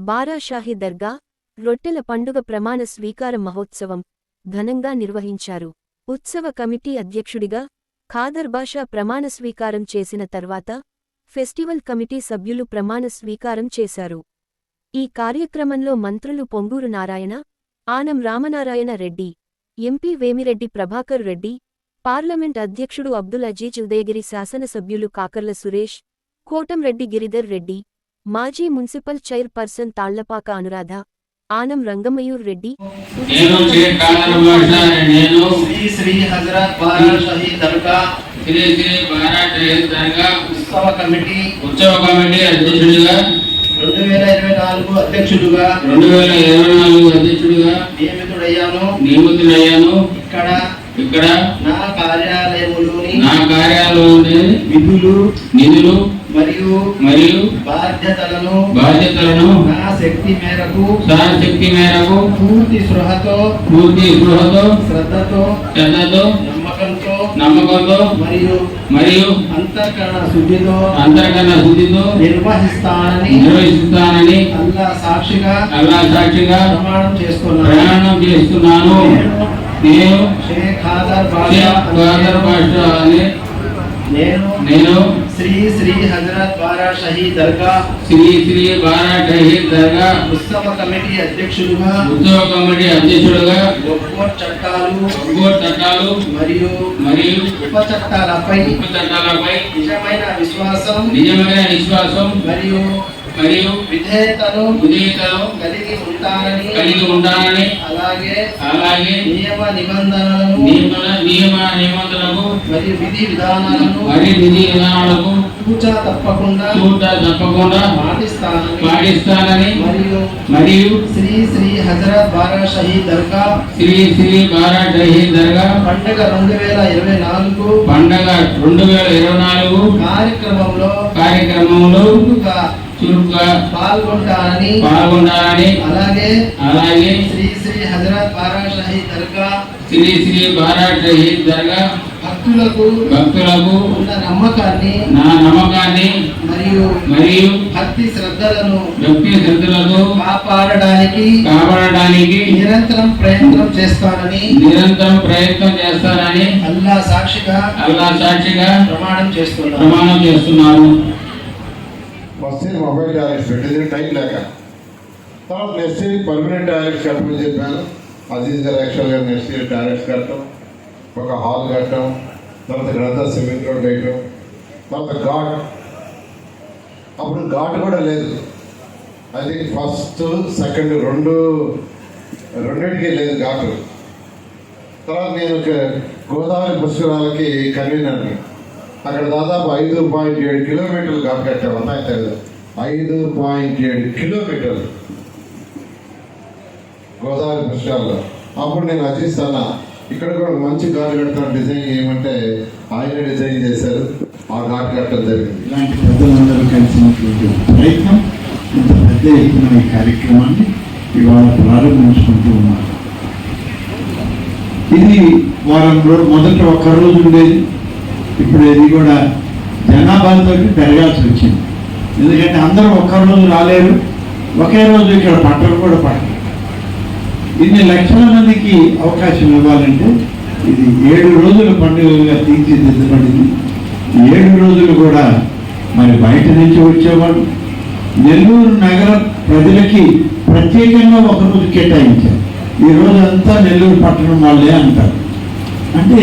బారాషాహి దర్గా రొట్టెల పండుగ ప్రమాణ స్వీకార మహోత్సవం ఘనంగా నిర్వహించారు. ఉత్సవ కమిటీ అధ్యక్షుడిగా ఖాదర్ బాషా ప్రమాణ స్వీకారం చేసిన తర్వాత ఫెస్టివల్ కమిటీ సభ్యులు ప్రమాణ స్వీకారం చేశారు. ఈ కార్యక్రమంలో మంత్రులు పొంగూరు నారాయణ, ఆనం రామనారాయణ రెడ్డి, ఎంపీ వేమిరెడ్డి ప్రభాకర్ రెడ్డి, పార్లమెంట్ అధ్యక్షుడు అబ్దుల్ అజీజ్, ఉదయగిరి శాసనసభ్యులు కాకర్ల సురేష్, కోటంరెడ్డి గిరిధర్ రెడ్డి, మాజీ మున్సిపల్ చైర్పర్సన్ తాళ్లపాక అనురాధ, ఆనం రంగమయూర్ రెడ్డి, శ్రీ హజరత్ బారాషాహి దర్గా ఉత్సవ కమిటీ అధ్యక్షుడిగా 2024 అధ్యక్షుడిగా నియమితుడయ్యాను. ఇక్కడ నా కార్యాలయంలోని నిధులు మరియు బాధ్యతలను నా శక్తి మేరకు పూర్తి స్పృహతో శ్రద్ధతో నమ్మకంతో మరియు అంతఃకరణ శుద్ధితో నిర్వహిస్తానని అల్లా సాక్షిగా ప్రమాణం చేస్తున్నాను. నేను షేక్ ఖాదర్ బాషా నేను శ్రీ హజరత్ బారాషాహి దర్గా ఉత్సవ కమిటీ అధ్యక్షుడుగా ఒక్కో చట్టాలు మరియు ఉప చట్టాలపై నిజమైన విశ్వాసం మరియు విధేయతను కలిగి ఉంటానని అలాగే నియమ నిబంధనలను మరియు విధి విధానాలను తూచా తప్పకుండా పాటిస్తానని మరియు శ్రీ హజరత్ బారాషాహి దర్గా పండుగ 2024 కార్యక్రమంలో చురుగ్గా పాల్గొంటానని అలాగే శ్రీ హజరత్ బారాషాహి దర్గా భక్తులకు ఉన్న నా నమ్మకాన్ని మరియు భక్తి శ్రద్ధలను కాపాడడానికి నిరంతరం ప్రయత్నం చేస్తానని అల్లా సాక్షిగా ప్రమాణం చేస్తున్నాను. ఫస్ట్ మొబైల్ టాయిలెట్స్ పెట్టింది టైం లేక, తర్వాత నెక్స్ట్ పర్మనెంట్ టాయిలెట్స్ కట్టమని చెప్పాను. అజీజ్ గారు యాక్చువల్గా నెక్స్ట్ టాయిలెట్స్ కట్టడం, ఒక హాల్ కట్టడం, తర్వాత గ్రంథ సిమెంట్ రోడ్ వేయటం, తర్వాత ఘాట్. అప్పుడు ఘాట్ కూడా లేదు. ఐ థింక్ ఫస్ట్ సెకండ్ రెండింటికి లేదు ఘాటు. తర్వాత నేను గోదావరి పుష్కరాలకి కన్వీనర్ని. అక్కడ దాదాపు 5.7 కిలోమీటర్లు ఘాట్ కట్టాము. 5.7 కిలోమీటర్లు గోదావరి పుష్కరాల్లో. అప్పుడు నేను అజిస్తాను ఇక్కడ కూడా మంచి ఘాట్ కడతాను, డిజైన్ ఏమంటే ఆయన డిజైన్ చేశారు, ఆ ఘాట్ కట్టడం జరిగింది. ఇలాంటి పెద్దలందరూ కలిసినటువంటి ప్రయత్నం, ఇంత పెద్ద ఎత్తున ఈ కార్యక్రమాన్ని ఇవాళ ప్రారంభించుకుంటూ ఉన్నారు. ఇది వారంలో మొదట ఒక్క రోజు ఉండేది, ఇప్పుడు ఇది కూడా జనాభాతో పెరగాల్సి వచ్చింది. ఎందుకంటే అందరూ ఒక్క రోజు రాలేరు, ఒకే రోజు ఇక్కడ పంటలు కూడా పడతారు. ఇన్ని లక్షల మందికి అవకాశం ఇవ్వాలంటే ఇది 7 రోజుల పండుగగా తీర్చిదిద్దబడింది. 7 రోజులు కూడా మరి బయట నుంచి వచ్చేవాళ్ళు, నెల్లూరు నగర ప్రజలకి ప్రత్యేకంగా ఒకరోజు కేటాయించారు. ఈ రోజు అంతా నెల్లూరు పట్టణం వాళ్ళే అంటారు. అంటే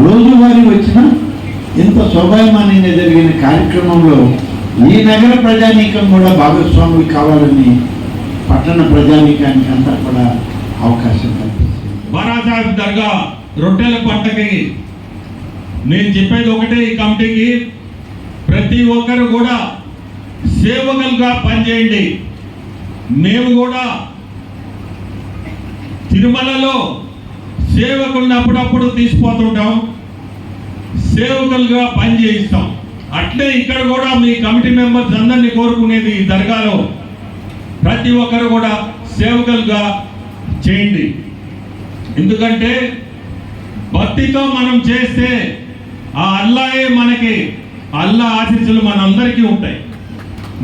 రోజువారీ వచ్చిన ఇంత శోభాయమానంగా జరిగిన కార్యక్రమంలో ఈ నగర ప్రజానీకం కూడా భాగస్వాములు కావాలని పట్టణ ప్రజానీకానికి అంతా కూడా అవకాశం కల్పిస్తుంది. బారాషాహి దర్గా రొట్టెల పంటకి నేను చెప్పేది ఒకటే, ఈ కమిటీకి ప్రతి ఒక్కరు కూడా సేవకులుగా పనిచేయండి. మేము కూడా తిరుమలలో సేవకులను అప్పుడప్పుడు తీసుకుపోతుంటాం, సేవకులుగా పని చేయిస్తాం. అట్లే ఇక్కడ కూడా మీ కమిటీ మెంబర్స్ అందరినీ కోరుకునేది, ఈ దర్గాలో ప్రతి ఒక్కరు కూడా సేవకులుగా చేయండి. ఎందుకంటే భక్తితో మనం చేస్తే ఆ అల్లాయే మనకి, అల్లా ఆశీస్సులు మనందరికీ ఉంటాయి.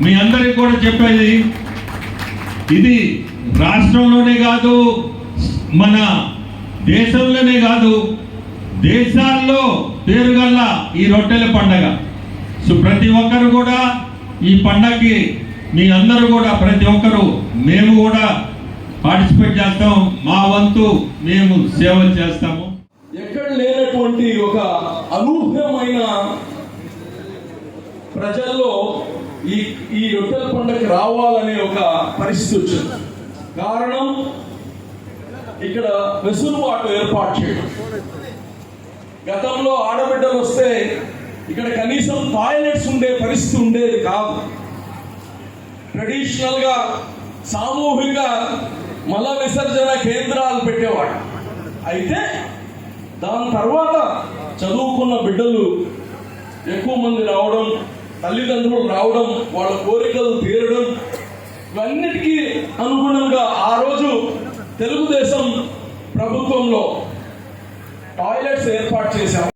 మీ అందరికీ కూడా చెప్పేది, ఇది రాష్ట్రంలోనే కాదు, మన దేశంలోనే కాదు, దేశాల్లో పేరుగల్ల ఈ రొట్టెల పండగ. సో ప్రతి ఒక్కరు కూడా ఈ పండగకి మీ అందరూ కూడా ప్రతి ఒక్కరు మేము కూడా పార్టిసిపేట్ చేస్తాం. మా వంతు మేము సేవ చేస్తాము. ఎక్కడ లేనటువంటి ఒక అనూహ్యమైన ప్రజల్లో ఈ రొట్టెల పండుగ రావాలనే ఒక పరిస్థితి వచ్చింది. కారణం ఇక్కడ వెసులుబాటు ఏర్పాటు చేయడం. గతంలో ఆడబిడ్డలు వస్తే ఇక్కడ కనీసం టాయిలెట్స్ ఉండే పరిస్థితి ఉండేది కాదు. ట్రెడిషనల్ గా సామూహిక మల విసర్జన కేంద్రాలు పెట్టేవాడు. అయితే దాని తర్వాత చదువుకున్న బిడ్డలు ఎక్కువ మంది రావడం, తల్లిదండ్రులు రావడం, వాళ్ళ కోరికలు తీరడం, ఇవన్నిటికీ అనుగుణంగా ఆ రోజు తెలుగుదేశం ప్రభుత్వంలో టాయిలెట్స్ ఏర్పాటు చేశాం.